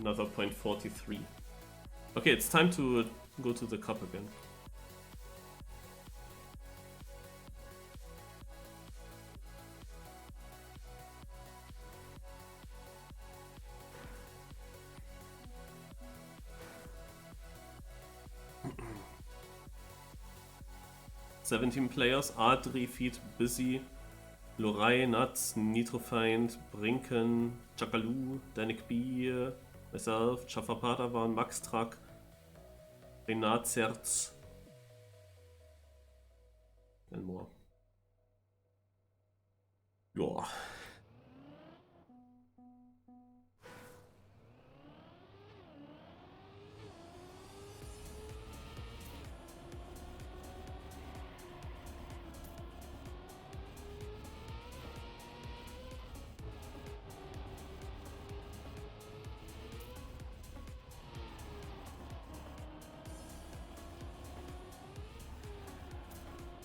another 0.43. Okay, it's time to go to the cup again. "17 players, Adri, Feed, Busy, Lorai, Nuts, Nitrofind, Brinken, Chakalu, Danik B, myself, Jaffa Padawan, Max Truck, Renat Zerz, and more." Joa.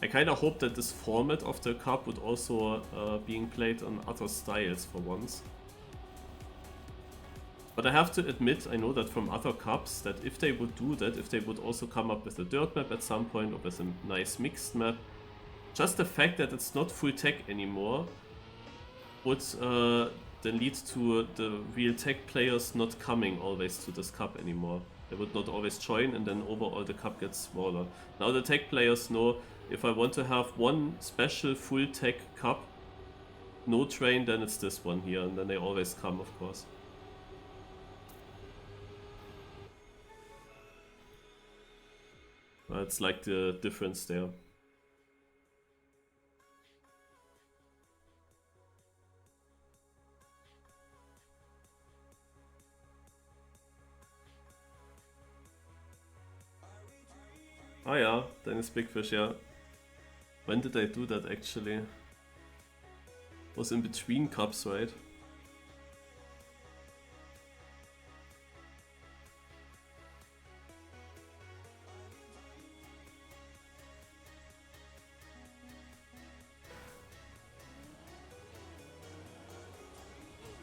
I kinda hope that this format of the cup would also being played on other styles for once. But I have to admit, I know that from other cups, that if they would do that, if they would also come up with a dirt map at some point or with a nice mixed map, just the fact that it's not full tech anymore would then lead to the real tech players not coming always to this cup anymore. They would not always join, and then overall the cup gets smaller. Now the tech players know, if I want to have one special full tech cup, no train, then it's this one here, and then they always come, of course. It's like the difference there. Ah ja, Dennis Big Fish, yeah. When did I do that actually? Was in between cups, right?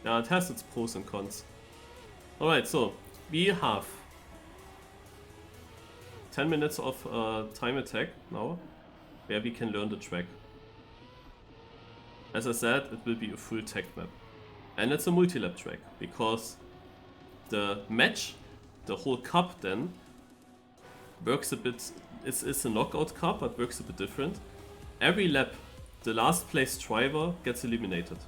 Yeah, it has its pros and cons. Alright, so we have 10 minutes of time attack now, where we can learn the track. As I said, it will be a full tech map. And it's a multi-lap track, because the match, the whole cup then, works a bit, it's a knockout cup, but works a bit different. Every lap, the last place driver gets eliminated.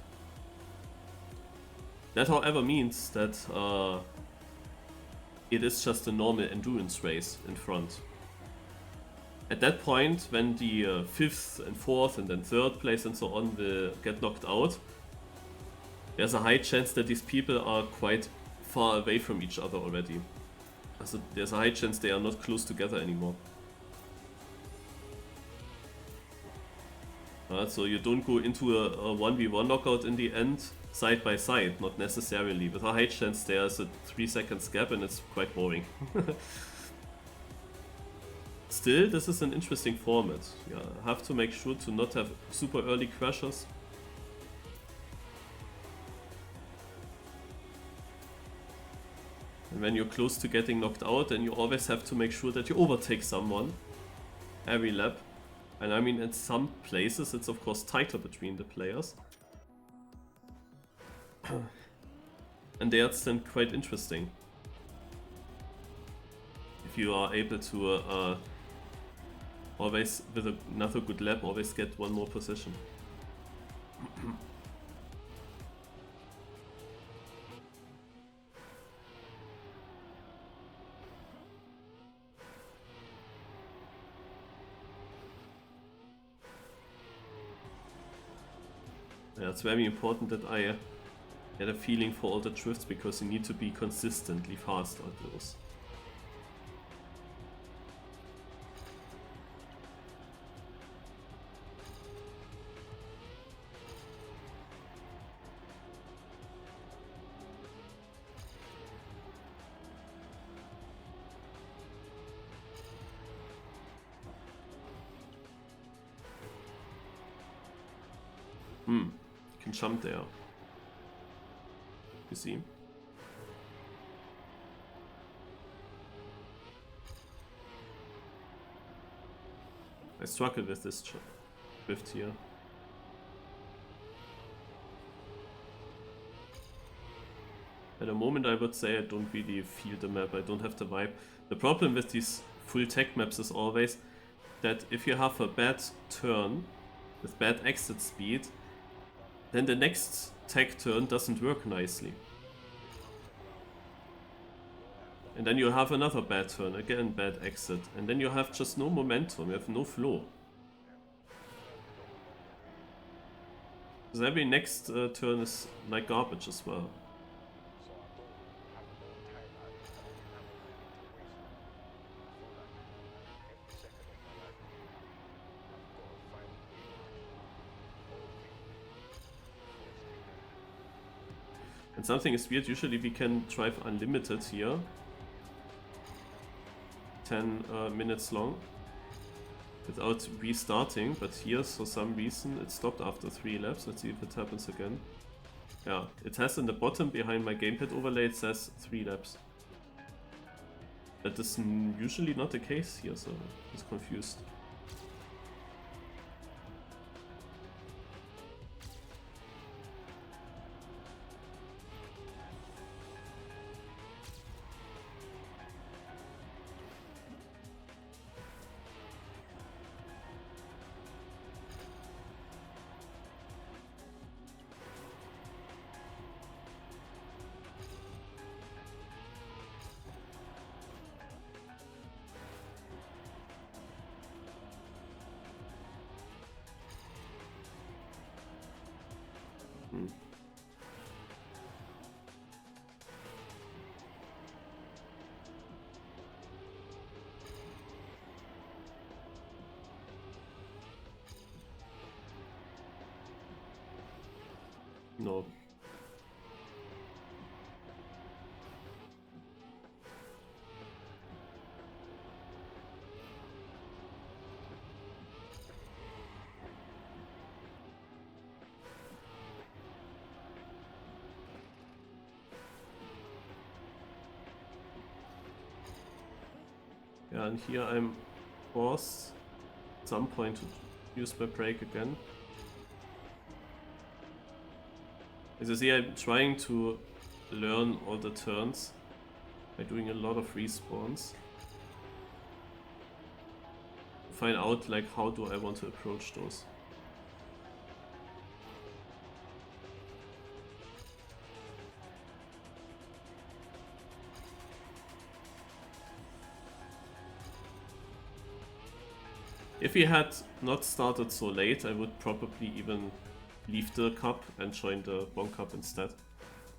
That however means that it is just a normal endurance race in front. At that point, when the 5th and 4th and then 3rd place and so on will get knocked out, there's a high chance that these people are quite far away from each other already. So there's a high chance they are not close together anymore. So you don't go into a 1v1 knockout in the end side by side, not necessarily. With a high chance there's a 3 seconds gap and it's quite boring. Still, this is an interesting format. You have to make sure to not have super early crashes. And when you're close to getting knocked out, then you always have to make sure that you overtake someone every lap. And I mean, in some places it's of course tighter between the players. And that's then quite interesting. If you are able to always, with another good lap, always get one more position. Yeah, it's very important that I get a feeling for all the drifts, because you need to be consistently fast at those. You can jump there. You see? I struggle with this drift here. At the moment I would say I don't really feel the map, I don't have the vibe. The problem with these full tech maps is always that if you have a bad turn with bad exit speed, then the next tech turn doesn't work nicely. And then you have another bad turn, again bad exit, and then you have just no momentum, you have no flow. Because every next turn is like garbage as well. And something is weird, usually we can drive unlimited here. 10 minutes long. Without restarting, but here for some reason it stopped after 3 laps. Let's see if it happens again. Yeah, it has in the bottom behind my gamepad overlay, it says 3 laps. That is usually not the case here, so I was confused. No. Yeah, and here I'm forced at some point to use my brake again. As you see, I'm trying to learn all the turns by doing a lot of respawns. Find out like how do I want to approach those. If we had not started so late, I would probably even leave the cup and join the Bon Cup instead.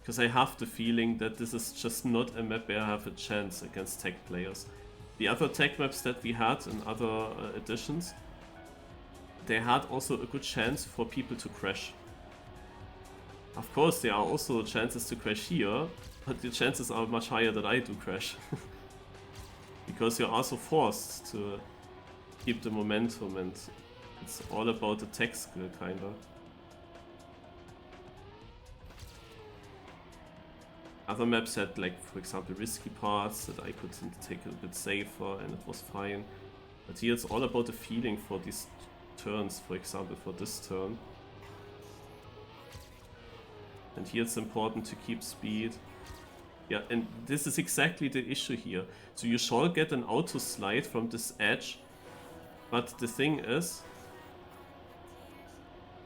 Because I have the feeling that this is just not a map where I have a chance against tech players. The other tech maps that we had in other editions, they had also a good chance for people to crash. Of course there are also chances to crash here, but the chances are much higher that I do crash. Because you're also forced to keep the momentum, and it's all about the tech skill kinda. Other maps had, like, for example, risky parts that I could take a bit safer and it was fine. But here it's all about the feeling for these turns, for example, for this turn. And here it's important to keep speed. Yeah, and this is exactly the issue here. So you shall get an auto slide from this edge, but the thing is,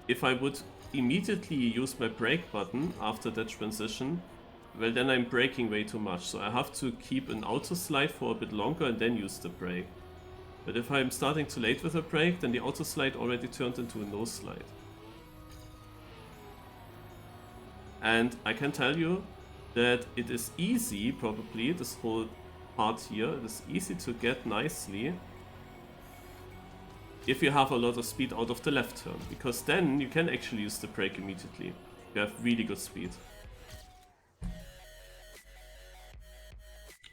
if I would immediately use my brake button after that transition, well, then I'm braking way too much, so I have to keep an auto slide for a bit longer and then use the brake. But if I'm starting too late with a brake, then the auto slide already turned into a no slide. And I can tell you that it is easy, probably, this whole part here, it is easy to get nicely if you have a lot of speed out of the left turn, because then you can actually use the brake immediately. You have really good speed.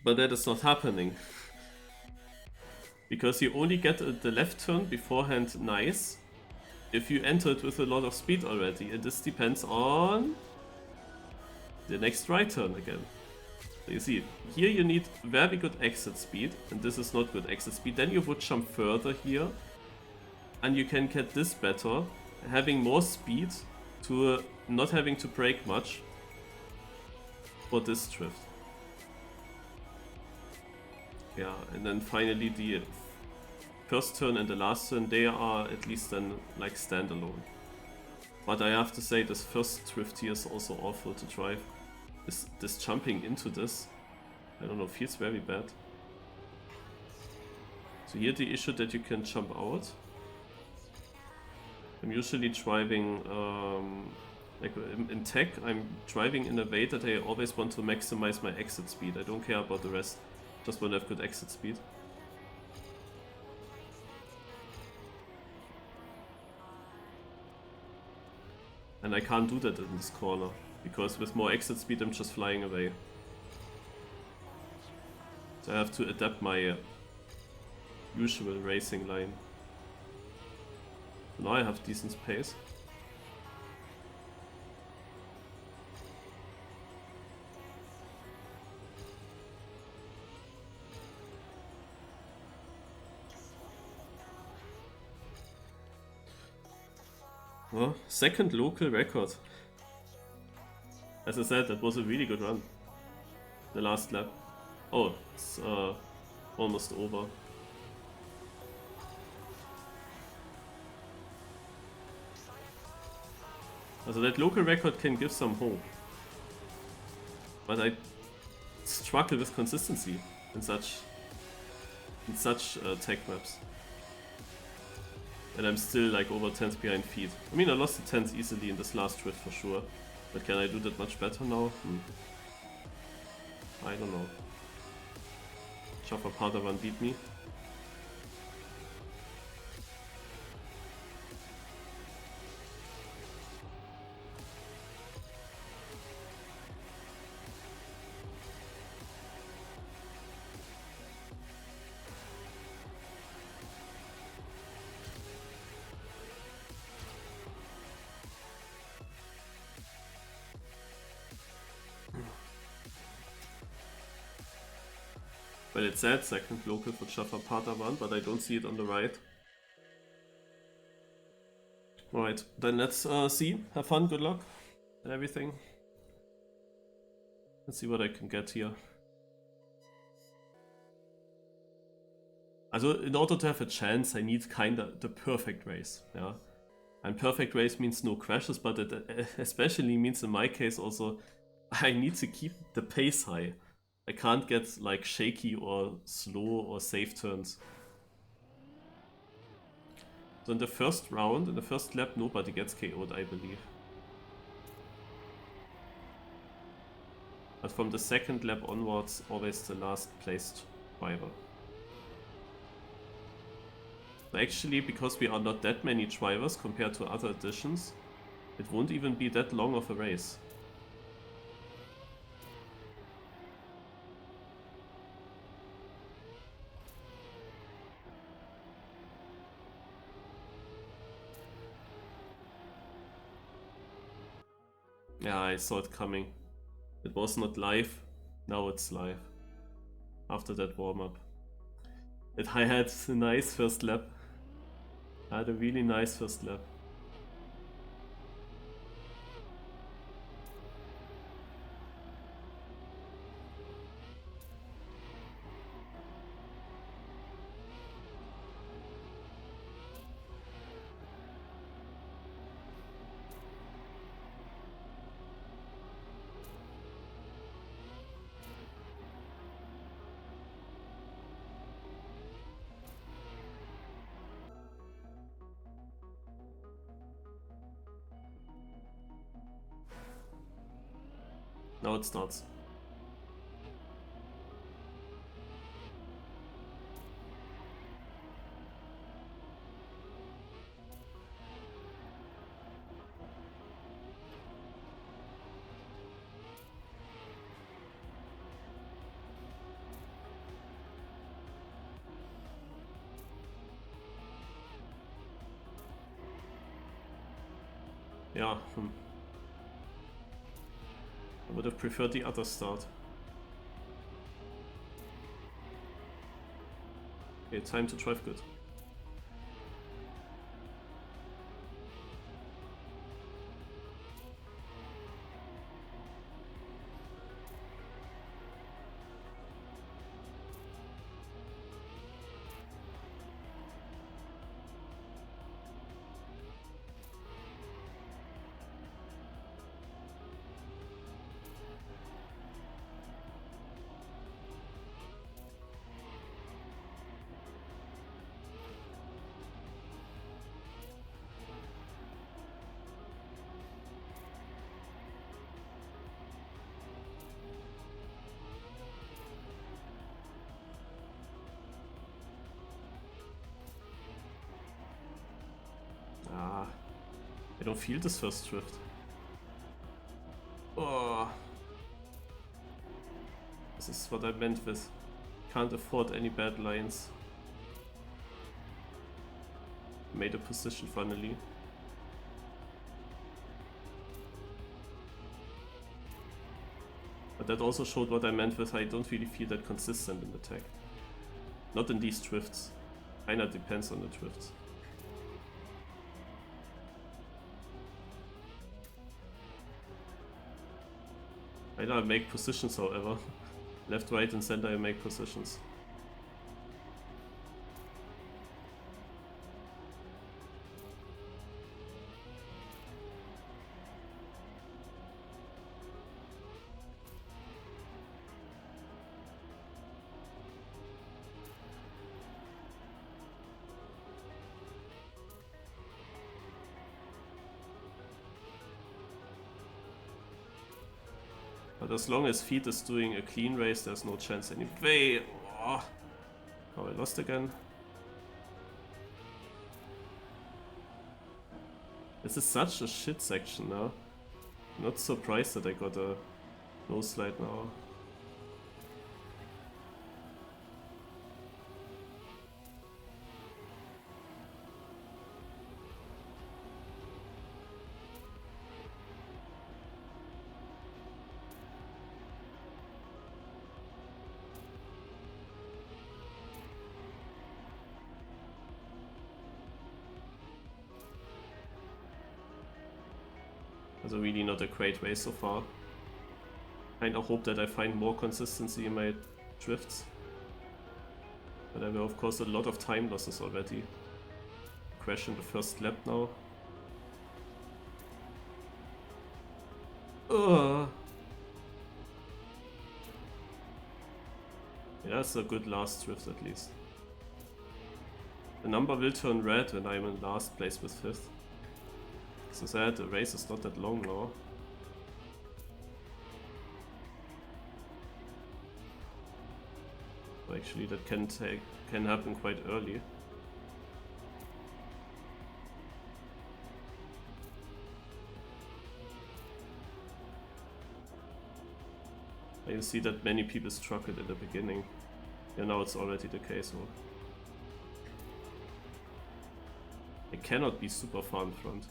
But that is not happening. Because you only get the left turn beforehand nice if you enter it with a lot of speed already. And this depends on the next right turn again. So you see, here you need very good exit speed, and this is not good exit speed. Then you would jump further here, and you can get this better, having more speed to not having to brake much for this drift. Yeah, and then finally the first turn and the last turn, they are at least then like standalone. But I have to say this first drift here is also awful to drive. This jumping into this, I don't know, feels very bad. So here the issue that you can jump out. I'm usually driving, like in tech, I'm driving in a way that I always want to maximize my exit speed. I don't care about the rest, just want to have good exit speed. And I can't do that in this corner, because with more exit speed I'm just flying away. So I have to adapt my usual racing line. Now I have decent pace. Well, second local record. As I said, that was a really good run. The last lap. Oh, it's almost over. Also that local record can give some hope. But I struggle with consistency in such tech maps. And I'm still like over 10th behind feet. I mean, I lost the 10th easily in this last drift for sure. But can I do that much better now? I don't know. Podium beat me. Well, it said second local for Podium, but I don't see it on the right. Alright, then let's see. Have fun, good luck, and everything. Let's see what I can get here. Also, in order to have a chance, I need kinda the perfect race, yeah. And perfect race means no crashes, but it especially means in my case also, I need to keep the pace high. I can't get like shaky or slow or safe turns. So in the first round, in the first lap, nobody gets KO'd, I believe. But from the second lap onwards, always the last placed driver. Actually, because we are not that many drivers compared to other editions, it won't even be that long of a race. Yeah, I saw it coming. It was not live, now it's live. After that warm-up. I had a nice first lap. I had a really nice first lap. Now it starts. Yeah, I would have preferred the other start. Okay, time to drive good. I don't feel this first drift. Oh. This is what I meant with can't afford any bad lines. Made a position finally. But that also showed what I meant with I don't really feel that consistent in attack. Not in these drifts. Kinda depends on the drifts. I make positions, however. Left, right, and center I make positions. But as long as Feet is doing a clean race, there's no chance anyway. Oh, I lost again. This is such a shit section now. Not surprised that I got a no slide now. Also really not a great race so far. Kinda hope that I find more consistency in my drifts. But there were of course a lot of time losses already. Crash in the first lap now. Ugh. Yeah, it's a good last drift at least. The number will turn red when I'm in last place with 5th. So sad, the race is not that long now. So actually that can happen quite early. You see that many people struggled at the beginning. Yeah, now it's already the case. So I cannot be super far in front.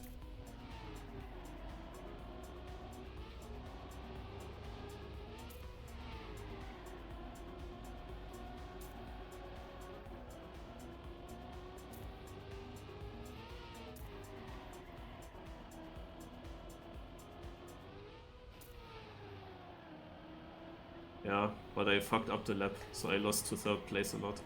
Yeah, but I fucked up the lap, so I lost to 3rd place a lot.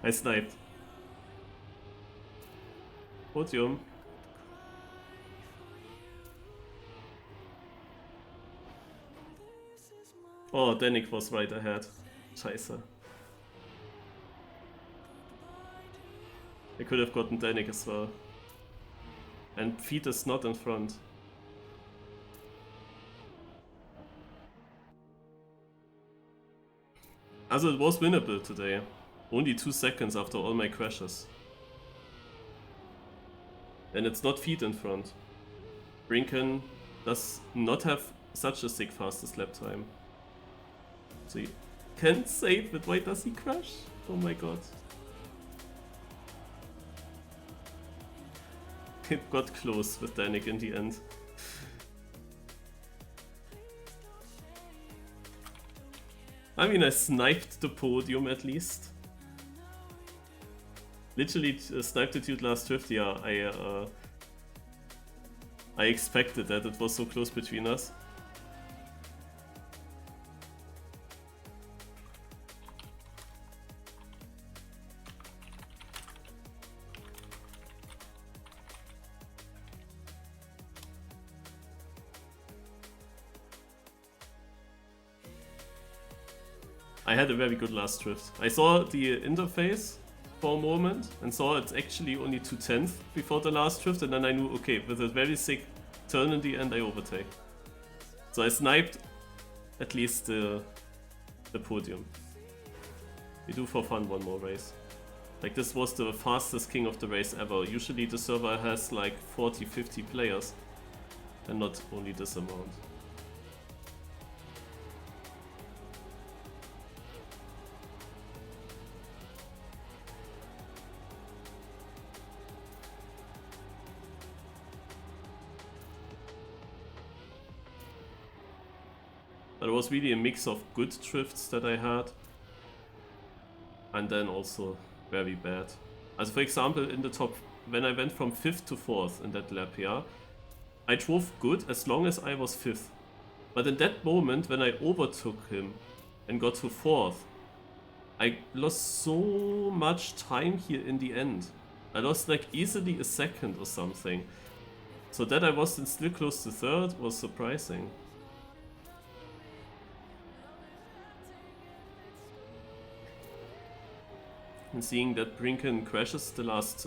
I sniped. Podium. Oh, Danik was right ahead. Scheiße. I could have gotten Danik as well. And Feet is not in front. Also it was winnable today. Only 2 seconds after all my crashes. And it's not Feet in front. Brinken does not have such a sick fastest lap time. So he can't save it. Why does he crash? Oh my god. It got close with Danik in the end. I mean, I sniped the podium at least. Literally sniped the dude last drift. Yeah, I expected that. It was so close between us. I had a very good last drift. I saw the interface for a moment and saw it's actually only 2/10 before the last drift, and then I knew, okay, with a very sick turn in the end, I overtake. So I sniped at least the podium. We do for fun one more race. Like, this was the fastest king of the race ever. Usually the server has like 40-50 players and not only this amount. But it was really a mix of good drifts that I had, and then also very bad. As for example, in the top, when I went from 5th to 4th in that lap here, I drove good as long as I was 5th. But in that moment, when I overtook him and got to 4th, I lost so much time here in the end. I lost like easily a second or something. So that I was still close to 3rd was surprising. And seeing that Brinken crashes the last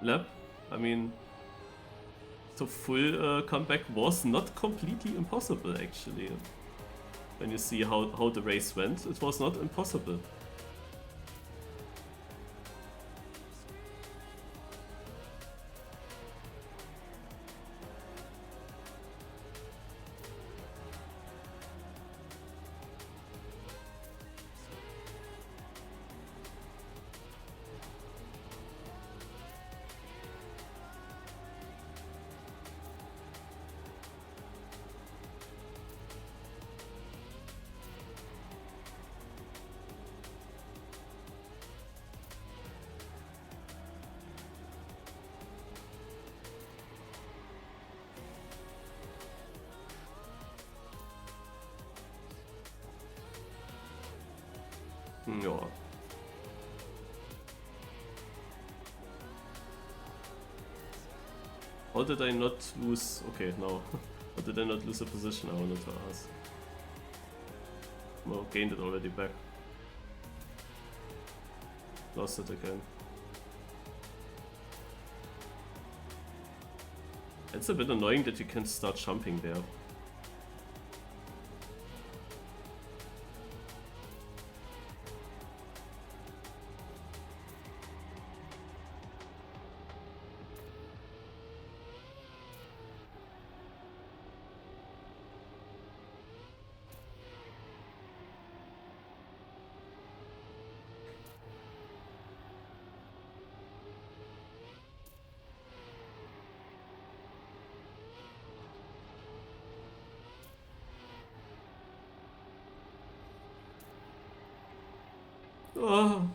lap, I mean, the full comeback was not completely impossible actually. When you see how the race went, it was not impossible. Ja. How did I not lose? Okay, no. How did I not lose a position? I wanted to ask. No, gained it already back. Lost it again. It's a bit annoying that you can't start jumping there. Oh.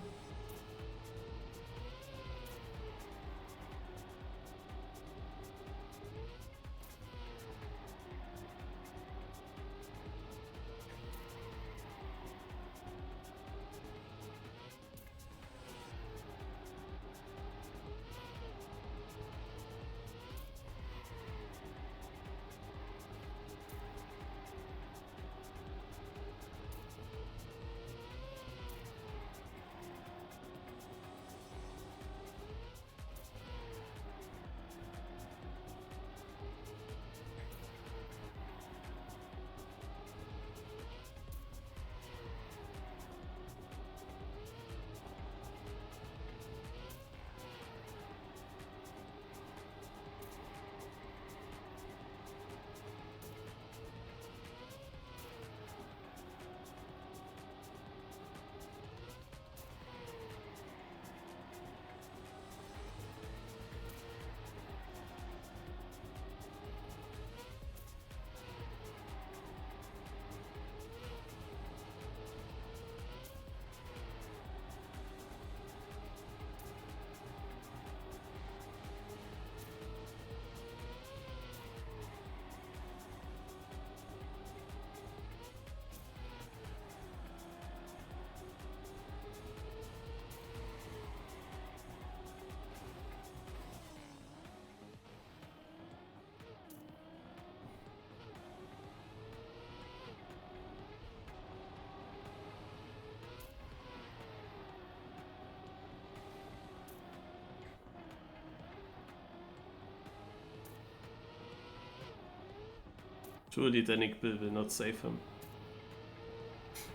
Surely Danik Bill will not save him.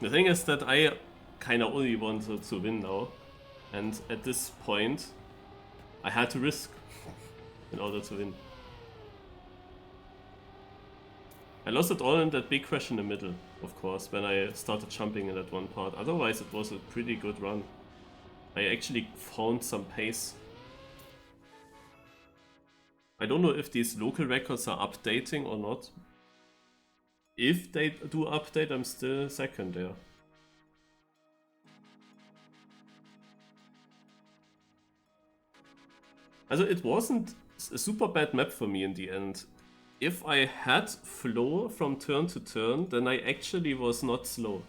The thing is that I kinda only wanted to win now, and at this point I had to risk in order to win. I lost it all in that big crash in the middle, of course, when I started jumping in that one part. Otherwise it was a pretty good run. I actually found some pace. I don't know if these local records are updating or not. If they do update, I'm still second there. Also it wasn't a super bad map for me in the end. If I had flow from turn to turn, then I actually was not slow.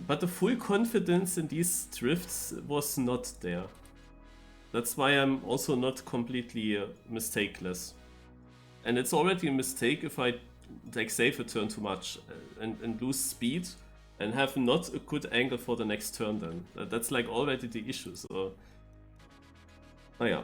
But the full confidence in these drifts was not there. That's why I'm also not completely mistakeless. And it's already a mistake if I like save a turn too much and lose speed and have not a good angle for the next turn then. That's like already the issue, so... Oh yeah.